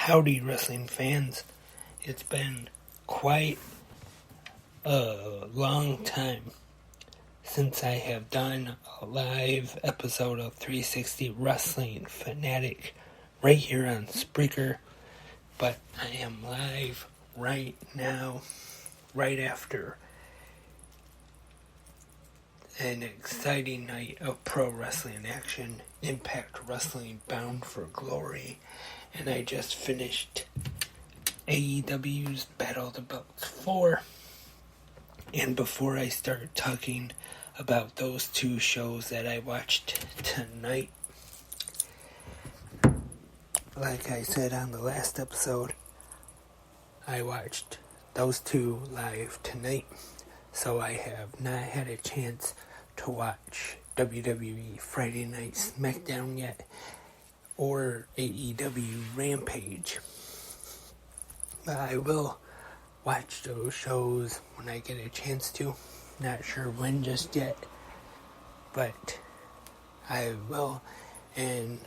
Howdy, wrestling fans. It's been quite a long time since I have done a live episode of 360 Wrestling Fanatic right here on Spreaker, but I am live right now, right after an exciting night of pro wrestling action, Impact Wrestling Bound for Glory, and I just finished AEW's Battle of the Belts 4. And before I start talking about those two shows that I watched tonight, like I said on the last episode, I watched those two live tonight, so I have not had a chance to watch WWE Friday Night SmackDown yet, or AEW Rampage. But I will watch those shows when I get a chance to. Not sure when just yet, but I will, and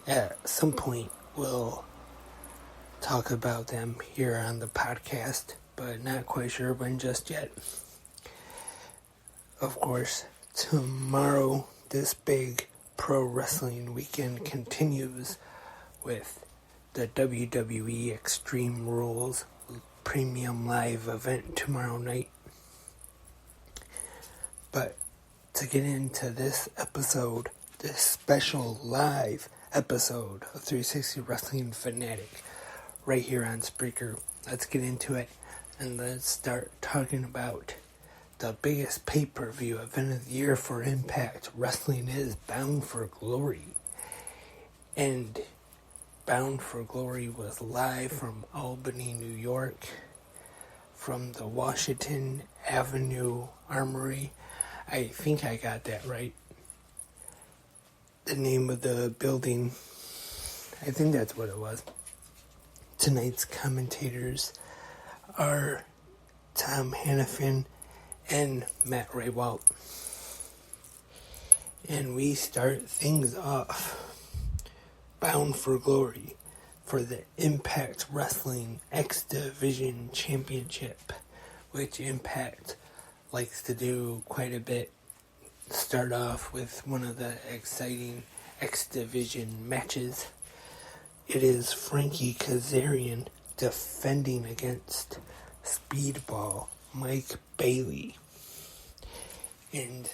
at some point we'll talk about them here on the podcast, but not quite sure when just yet. Of course, tomorrow, this big pro wrestling weekend continues with the WWE Extreme Rules Premium Live event tomorrow night. But to get into this episode, this special live episode of 360 Wrestling Fanatic, right here on Spreaker, let's get into it and let's start talking about the biggest pay-per-view event of the year for Impact Wrestling is Bound for Glory. And Bound for Glory was live from Albany, New York, from the Washington Avenue Armory. I think I got that right. The name of the building, I think that's what it was. Tonight's commentators are Tom Hannafin and Matt Raywalt. And we start things off Bound for Glory for the Impact Wrestling X Division Championship, which Impact likes to do quite a bit. Start off with one of the exciting X Division matches. It is Frankie Kazarian defending against Speedball Mike Bailey. And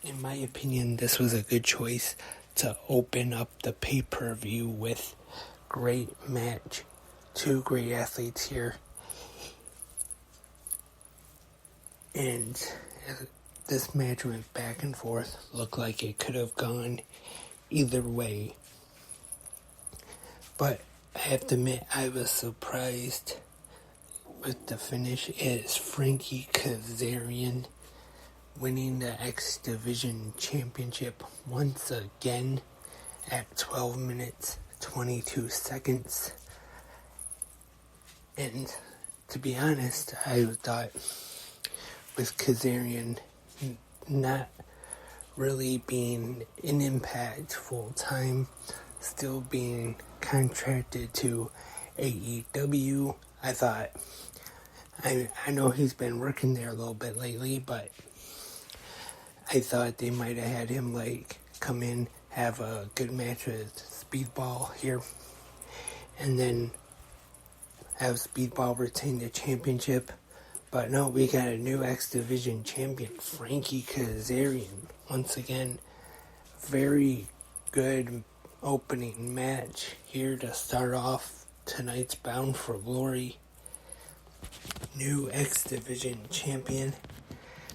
in my opinion, this was a good choice to open up the pay-per-view with great match. Two great athletes here. And this match went back and forth. Looked like it could have gone either way. But I have to admit, I was surprised with the finish. It is Frankie Kazarian winning the X Division Championship once again at 12 minutes 22 seconds. And to be honest, I thought with Kazarian not really being in Impact full time, still being contracted to AEW, I thought, I know he's been working there a little bit lately, but I thought they might have had him come in, have a good match with Speedball here, and then have Speedball retain the championship. But no, we got a new X Division champion, Frankie Kazarian. Once again, very good opening match here to start off tonight's Bound for Glory. New X Division champion.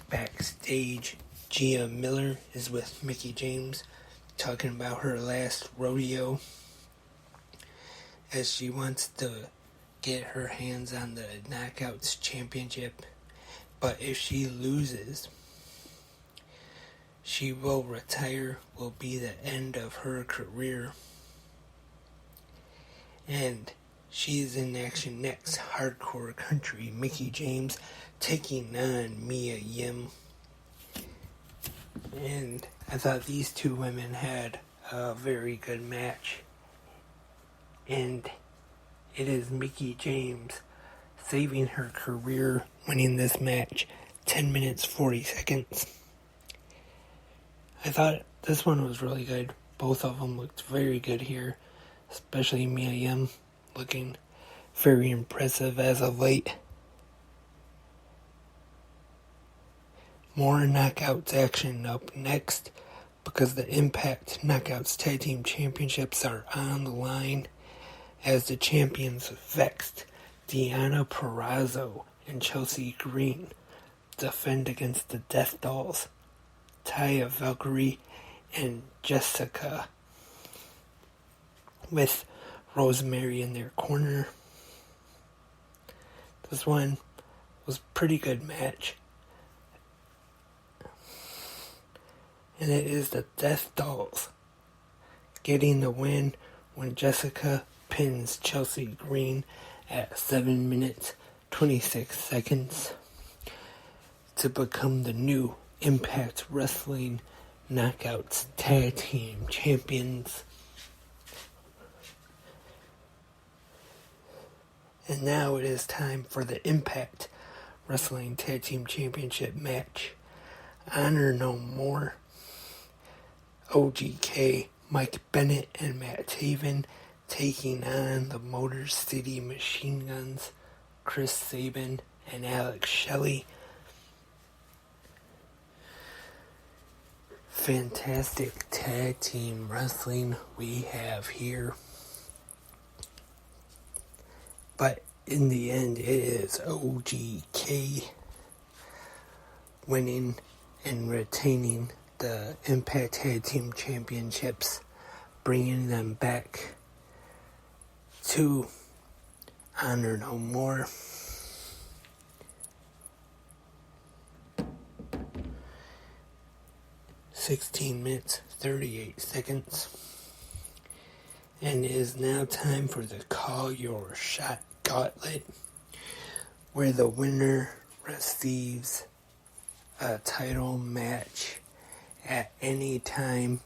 Backstage, Gia Miller is with Mickie James, talking about her last rodeo, as she wants to get her hands on the Knockouts Championship. But if she loses, she will retire, will be the end of her career. And she's in action next. Hardcore Country, Mickie James taking on Mia Yim. And I thought these two women had a very good match. and it is Mickie James saving her career, winning this match 10 minutes 40 seconds. I thought this one was really good. Both of them looked very good here, especially Mia Yim looking very impressive as of late. More Knockouts action up next, because the Impact Knockouts Tag Team Championships are on the line as the champions Vexed, Deonna Purrazzo, and Chelsea Green defend against the Death Dolls, Taya Valkyrie and Jessica, with Rosemary in their corner. This one was a pretty good match. And it is the Death Dolls getting the win when Jessica pins Chelsea Green at 7 minutes 26 seconds to become the new Impact Wrestling Knockouts Tag Team Champions. And now it is time for the Impact Wrestling Tag Team Championship match. Honor No More. OGK, Mike Bennett, and Matt Taven taking on the Motor City Machine Guns, Chris Sabin and Alex Shelley. Fantastic tag team wrestling we have here. But in the end, it is OGK winning and retaining the Impact Tag Team Championships, bringing them back to Honor No More. (16 minutes 38 seconds). And it is now time for the Call Your Shot Gauntlet, where the winner receives a title match at any time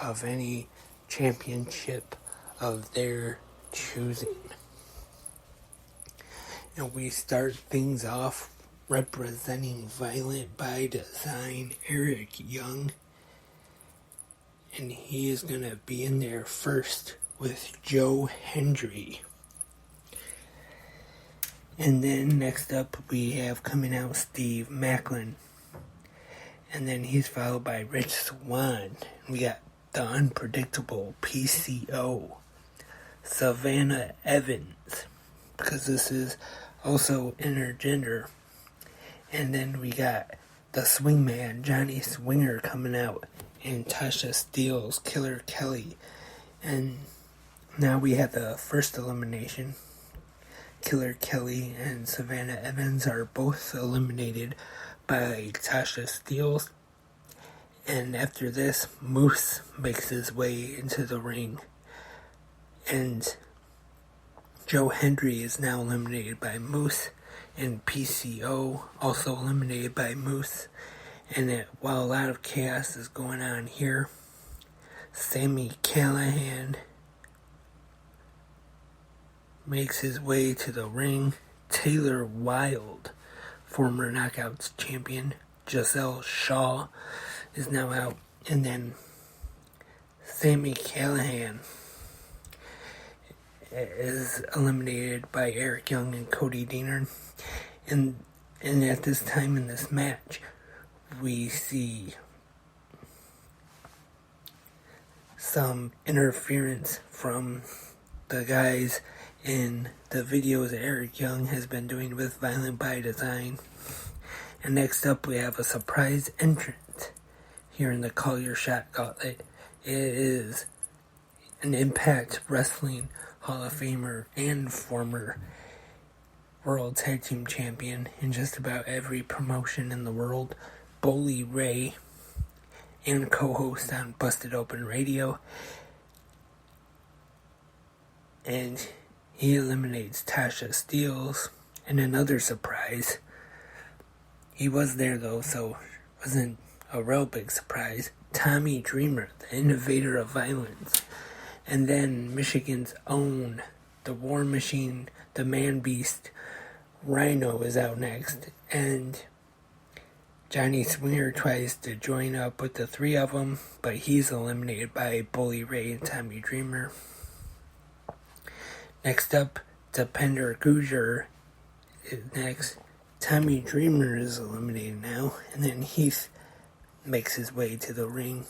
of any championship of their choosing. And we start things off representing Violent by Design, Eric Young. And he is going to be in there first with Joe Hendry. And then next up we have coming out Steve Macklin. And then he's followed by Rich Swann. We got the Unpredictable PCO, Savannah Evans, because this is also intergender. And then we got the Swingman, Johnny Swinger, coming out, and Tasha Steelz, Killer Kelly. And now we have the first elimination. Killer Kelly and Savannah Evans are both eliminated by Tasha Steelz. And after this, Moose makes his way into the ring. And Joe Hendry is now eliminated by Moose. And PCO also eliminated by Moose. And while a lot of chaos is going on here, Sami Callihan makes his way to the ring. Taylor Wilde, former Knockouts champion, Giselle Shaw, is now out. And then Sami Callihan is eliminated by Eric Young and Cody Deaner. And at this time in this match, we see some interference from the guys in the videos that Eric Young has been doing with Violent by Design. And next up we have a surprise entrant here in the Call Your Shot Gauntlet. It is an Impact Wrestling Hall of Famer and former World Tag Team Champion in just about every promotion in the world, Bully Ray, and co-host on Busted Open Radio. And he eliminates Tasha Steelz. And another surprise, he was there though, so it wasn't a real big surprise, Tommy Dreamer, the innovator of violence, And then Michigan's own, the War Machine, the Man Beast, Rhino is out next. And Johnny Swinger tries to join up with the three of them, but he's eliminated by Bully Ray and Tommy Dreamer. Next up, Depender Gujar is next. Tommy Dreamer is eliminated now, and then Heath makes his way to the ring.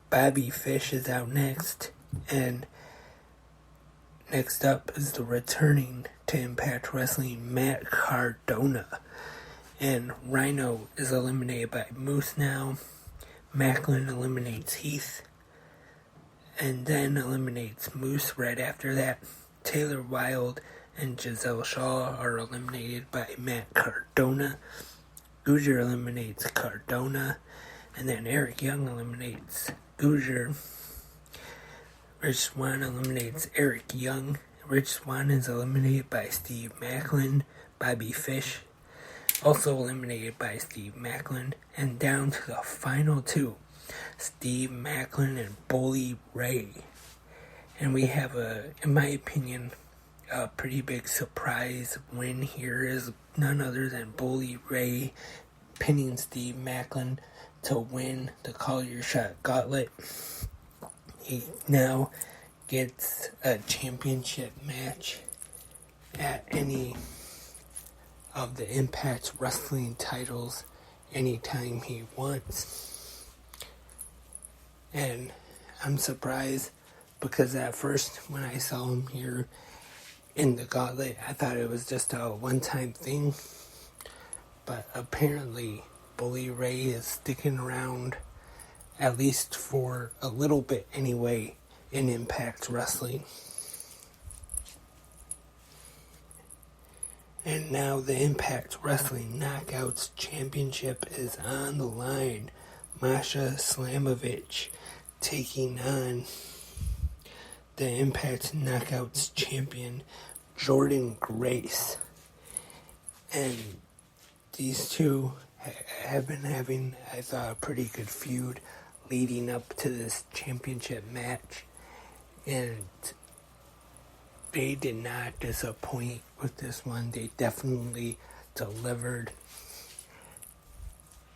Bobby Fish is out next, and next up is the returning to Impact Wrestling Matt Cardona. And Rhino is eliminated by Moose now. Macklin eliminates Heath, and then eliminates Moose right after that. Taylor Wilde and Giselle Shaw are eliminated by Matt Cardona. Gujar eliminates Cardona, and then Eric Young eliminates Gujar. Rich Swann eliminates Eric Young. Rich Swann is eliminated by Steve Macklin. Bobby Fish also eliminated by Steve Macklin. And down to the final two, Steve Macklin and Bully Ray. And we have in my opinion, a pretty big surprise win here is none other than Bully Ray pinning Steve Macklin to win the Call Your Shot Gauntlet. He now gets a championship match at any of the Impact Wrestling titles anytime he wants. And I'm surprised because at first when I saw him here in the Gauntlet, I thought it was just a one-time thing. But apparently Bully Ray is sticking around, at least for a little bit anyway, in Impact Wrestling. And now the Impact Wrestling Knockouts Championship is on the line. Masha Slamovich taking on the Impact Knockouts champion, Jordan Grace. And these two have been having, I thought, a pretty good feud leading up to this championship match. And they did not disappoint with this one. They definitely delivered.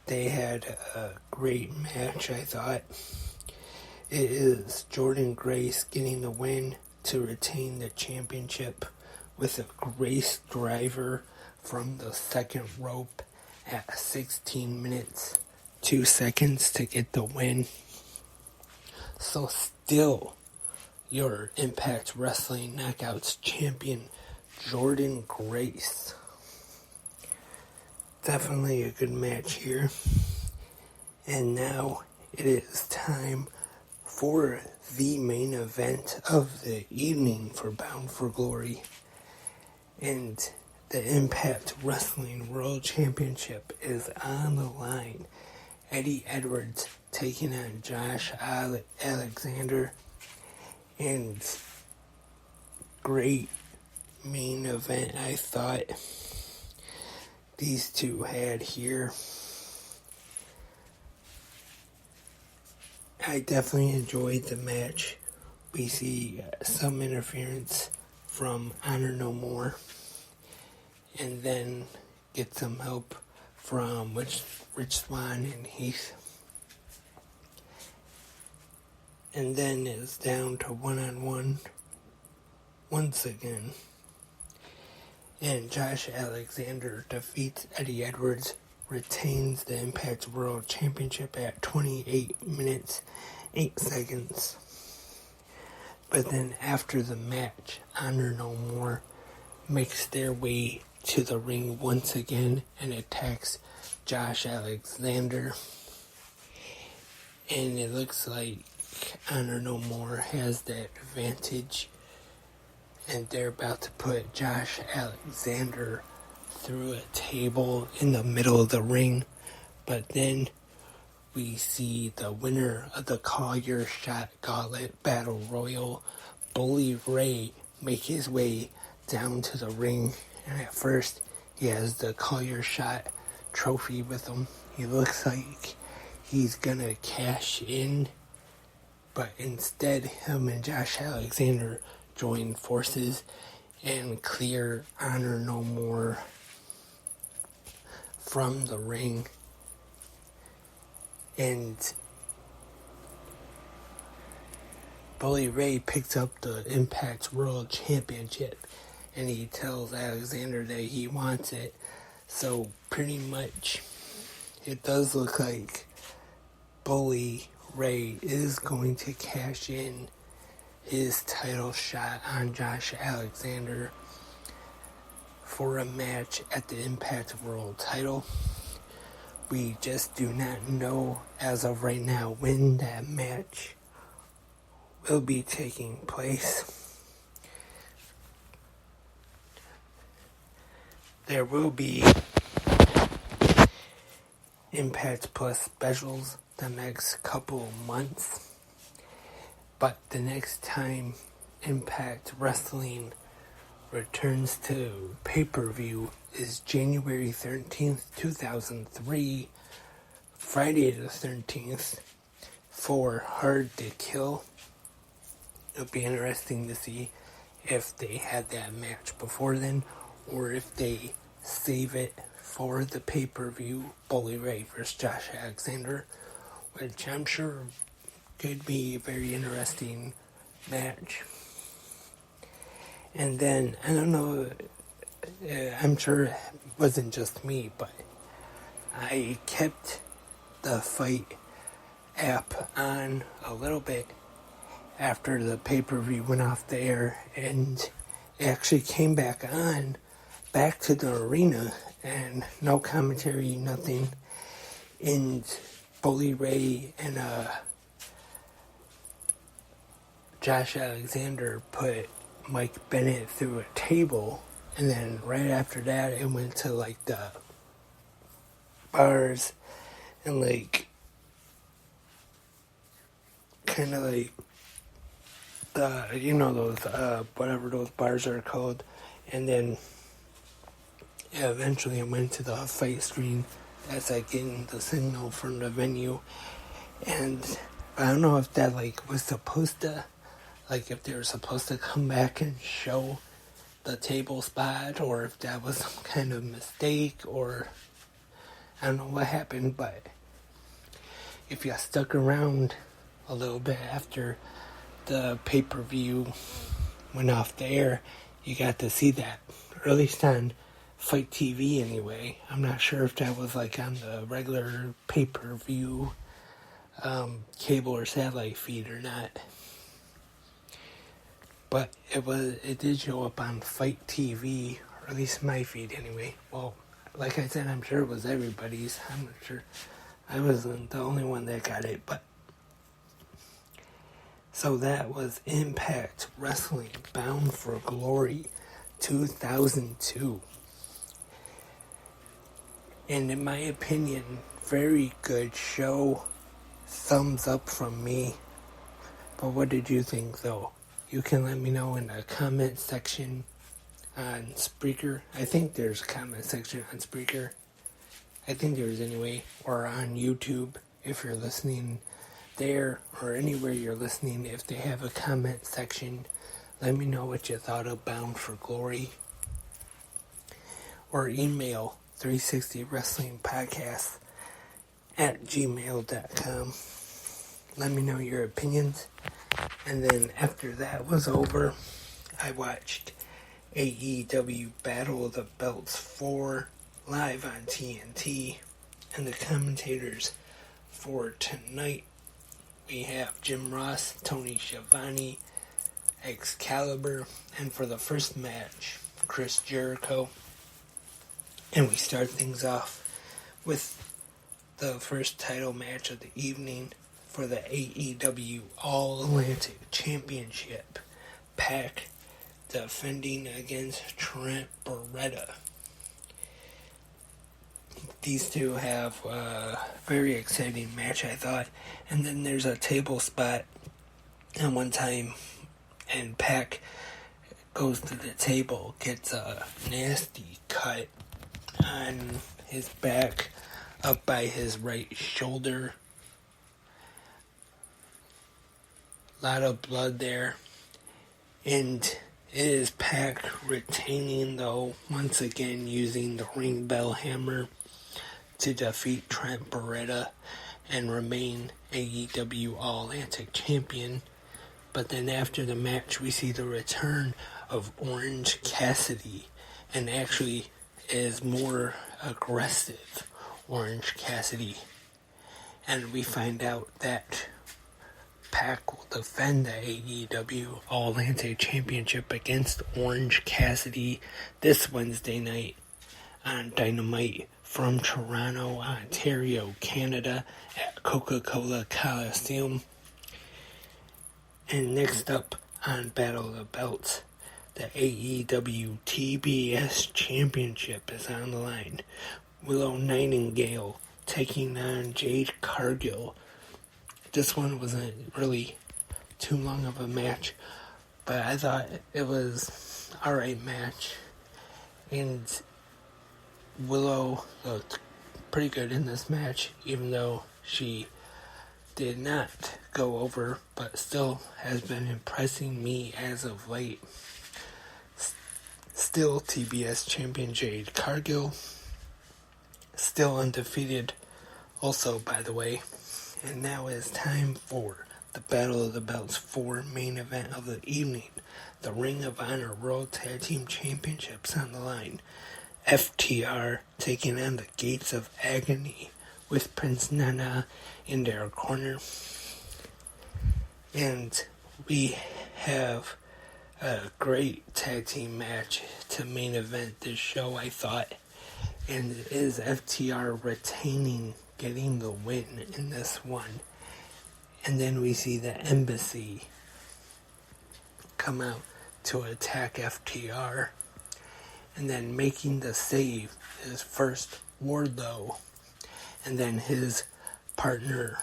They had a great match, I thought. It is Jordan Grace getting the win to retain the championship with a Grace driver from the second rope at 16 minutes, 2 seconds to get the win. So still, your Impact Wrestling Knockouts champion, Jordan Grace. Definitely a good match here. And now it is time for the main event of the evening for Bound for Glory. And the Impact Wrestling World Championship is on the line. Eddie Edwards taking on Josh Alexander. And great main event, I thought these two had here. I definitely enjoyed the match. We see some interference from Honor No More, and then get some help from Rich Swann and Heath. And then it's down to one-on-one once again. And Josh Alexander defeats Eddie Edwards, retains the Impact World Championship at 28 minutes, 8 seconds. But then after the match, Honor No More makes their way to the ring once again and attacks Josh Alexander. And it looks like Honor No More has that advantage, and they're about to put Josh Alexander through a table in the middle of the ring. But then we see the winner of the Call Your Shot Gauntlet Battle Royal, Bully Ray, make his way down to the ring. And at first he has the Call Your Shot trophy with him. He looks like he's gonna cash in, but instead him and Josh Alexander joined forces and clear Honor No More from the ring. And Bully Ray picks up the Impact World Championship, and he tells Alexander that he wants it. So pretty much it does look like Bully Ray is going to cash in his title shot on Josh Alexander for a match at the Impact World title. We just do not know as of right now when that match will be taking place. There will be Impact Plus specials the next couple months, but the next time Impact Wrestling returns to pay-per-view is January 13th, 2003, Friday the 13th, for Hard to Kill. It'll be interesting to see if they had that match before then, or if they save it for the pay-per-view, Bully Ray vs. Josh Alexander, which I'm sure could be a very interesting match. And then, I don't know, I'm sure it wasn't just me, but I kept the Fight app on a little bit after the pay-per-view went off the air, and it actually came back on, back to the arena, and no commentary, nothing. And Bully Ray and Josh Alexander put Mike Bennett through a table, and then right after that it went to like the bars and like kind of like the, you know, those whatever those bars are called, and then eventually it went to the fight screen as I getting the signal from the venue. And I don't know if that like was supposed to, like if they were supposed to come back and show the table spot, or if that was some kind of mistake, or I don't know what happened. But if you stuck around a little bit after the pay-per-view went off the air, you got to see that, or at least on Fight TV anyway. I'm not sure if that was like on the regular pay-per-view cable or satellite feed or not. But it did show up on Fight TV, or at least my feed anyway. Well, like I said, I'm sure it was everybody's. I'm not sure I wasn't the only one that got it, but so that was Impact Wrestling Bound for Glory 2002. And in my opinion, very good show. Thumbs up from me. But what did you think though? You can let me know in the comment section on Spreaker. I think there's a comment section on Spreaker. I think there is anyway. Or on YouTube if you're listening there, or anywhere you're listening. If they have a comment section, let me know what you thought of Bound for Glory. Or email 360wrestlingpodcast@gmail.com. Let me know your opinions. And then after that was over, I watched AEW Battle of the Belts 4 live on TNT. And the commentators for tonight, we have Jim Ross, Tony Schiavone, Excalibur, and for the first match, Chris Jericho. And we start things off with the first title match of the evening for the AEW All-Atlantic Championship. Pac defending against Trent Beretta. These two have a very exciting match, I thought. And then there's a table spot at one time, and Pac goes to the table, gets a nasty cut on his back, up by his right shoulder. A lot of blood there. And it is Pac retaining, though, once again using the ring bell hammer to defeat Trent Beretta and remain AEW All-Atlantic Champion. But then after the match, we see the return of Orange Cassidy, and actually is more aggressive Orange Cassidy. And we find out that Pac will defend the AEW All-Atlantic Championship against Orange Cassidy this Wednesday night on Dynamite from Toronto, Ontario, Canada at Coca-Cola Coliseum. And next up on Battle of the Belts, the AEW TBS Championship is on the line. Willow Nightingale taking on Jade Cargill. This one wasn't really too long of a match, but I thought it was an alright match. And Willow looked pretty good in this match, even though she did not go over, but still has been impressing me as of late. Still TBS champion Jade Cargill, still undefeated also, by the way. And now it's time for the Battle of the Belts 4 main event of the evening. The Ring of Honor World Tag Team Championships on the line. FTR taking on the Gates of Agony with Prince Nana in their corner. And we have a great tag team match to main event this show, I thought. And it is FTR retaining, getting the win in this one. And then we see the Embassy come out to attack FTR. And then making the save is first Wardlow, and then his partner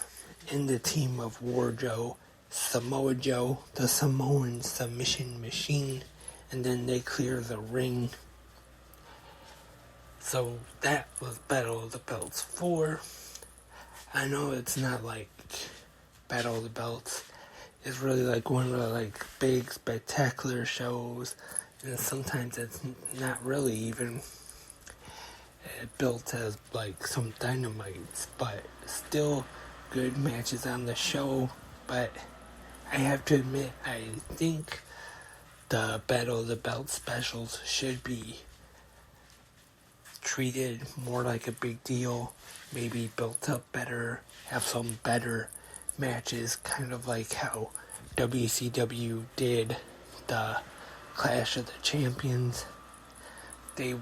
in the team of Wardlow, Samoa Joe, the Samoan submission machine, and then they clear the ring. So that was Battle of the Belts 4. I know it's not like Battle of the Belts. It's really like one of the like big spectacular shows. And sometimes it's not really even built as like some dynamites, but still good matches on the show. But I have to admit, I think the Battle of the Belt specials should be treated more like a big deal, maybe built up better, have some better matches, kind of like how WCW did the Clash of the Champions. I'm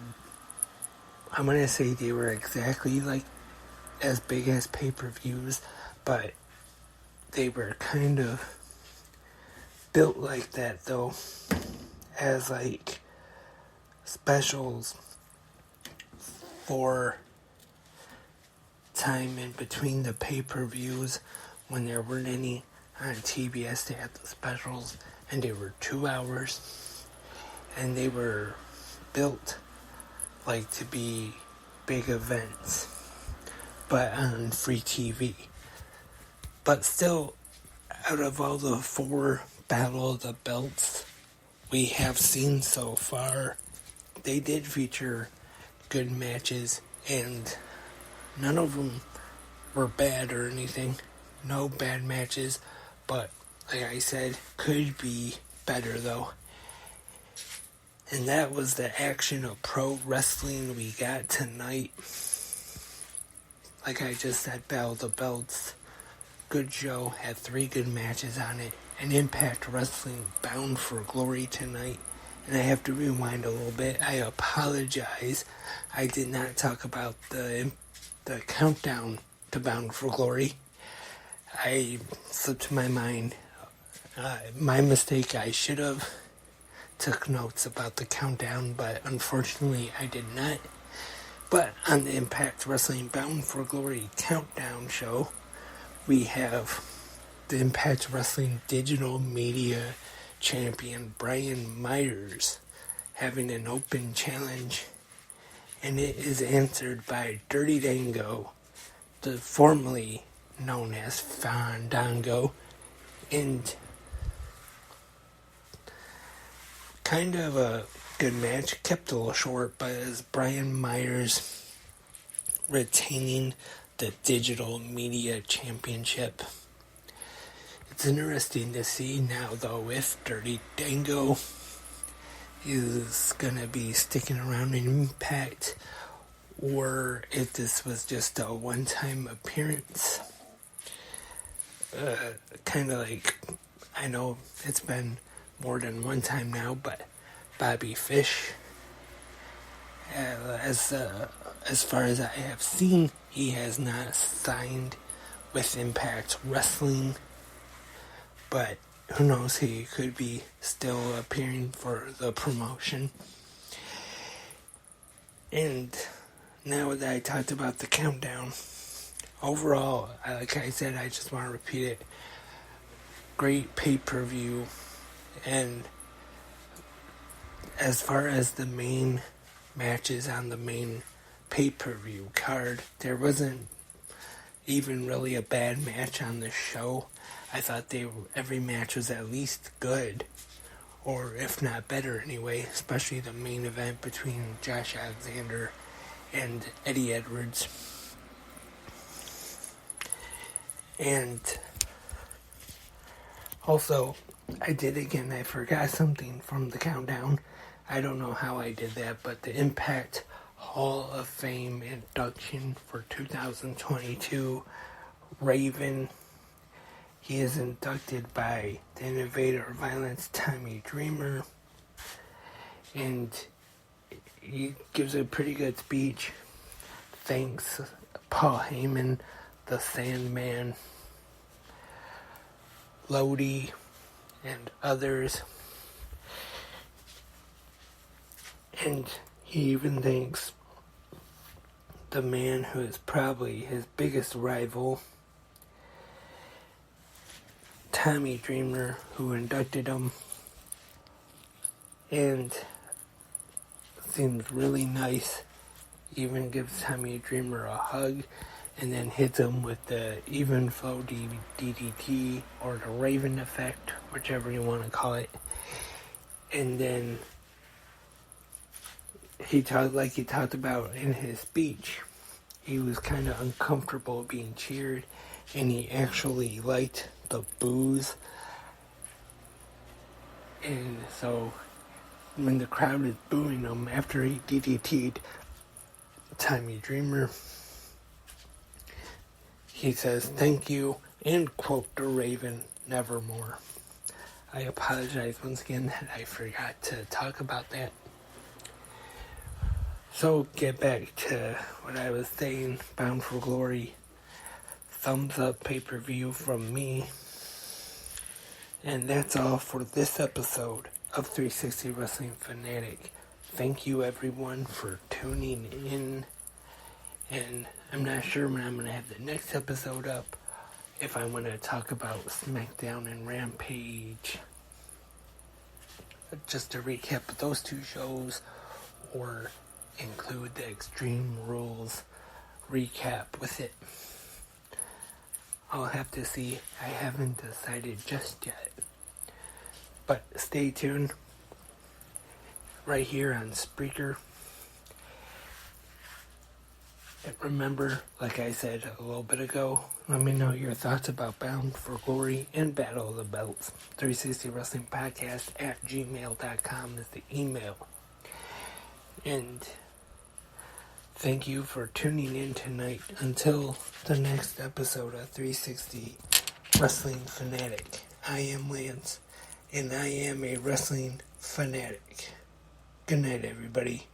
gonna say they were exactly like as big as pay-per-views, but they were kind of built like that though, as like specials for time in between the pay-per-views when there weren't any on TBS. They had the specials, and they were 2 hours. And they were built like to be big events, but on free TV. But still, out of all the 4 Battle of the Belts we have seen so far, they did feature good matches, and none of them were bad or anything. No bad matches, but like I said, could be better though. And that was the action of pro wrestling we got tonight. Like I just said, Battle of the Belts, good show, had 3 good matches on it. And Impact Wrestling Bound for Glory tonight. And I have to rewind a little bit. I apologize. I did not talk about the countdown to Bound for Glory. I slipped my mind. My mistake. I should have took notes about the countdown, but unfortunately I did not. But on the Impact Wrestling Bound for Glory countdown show, we have the Impact Wrestling Digital Media Champion Brian Myers having an open challenge, and it is answered by Dirty Dango, formerly known as Fandango, and kind of a good match, kept a little short, but as Brian Myers retaining the Digital Media Championship. It's interesting to see now, though, if Dirty Dango is going to be sticking around in Impact, or if this was just a one-time appearance. Kind of like, I know it's been more than one time now, but Bobby Fish, as far as I have seen, he has not signed with Impact Wrestling, but who knows, he could be still appearing for the promotion. And now that I talked about the countdown, overall, like I said, I just want to repeat it, great pay-per-view. And as far as the main matches on the main pay-per-view card, there wasn't even really a bad match on the show. I thought every match was at least good, or if not better anyway, especially the main event between Josh Alexander and Eddie Edwards. And also, I forgot something from the countdown. I don't know how I did that, but the Impact Hall of Fame induction for 2022, Raven, he is inducted by the Innovator of Violence, Tommy Dreamer, and he gives a pretty good speech. Thanks Paul Heyman, the Sandman, Lodi, and others. And he even thanks the man who is probably his biggest rival, Tommy Dreamer, who inducted him, and seems really nice. Even gives Tommy Dreamer a hug, and then hits him with the even flow DDT, or the Raven effect, whichever you want to call it. And then he talked about in his speech, he was kind of uncomfortable being cheered, and he actually liked the boos. And so when the crowd is booing him after he DDT'd Tommy Dreamer, he says thank you and quote the Raven, nevermore. I apologize once again that I forgot to talk about that. So get back to what I was saying, Bound for Glory, thumbs up pay-per-view from me. And that's all for this episode of 360 Wrestling Fanatic. Thank you everyone for tuning in. And I'm not sure when I'm going to have the next episode up, if I want to talk about SmackDown and Rampage, just to recap those two shows, or include the Extreme Rules recap with it. I'll have to see. I haven't decided just yet. But stay tuned right here on Spreaker. And remember, like I said a little bit ago, let me know your thoughts about Bound for Glory and Battle of the Belts. 360 Wrestling Podcast at gmail.com is the email. And thank you for tuning in tonight. Until the next episode of 360 Wrestling Fanatic. I am Lance, and I am a wrestling fanatic. Good night, everybody.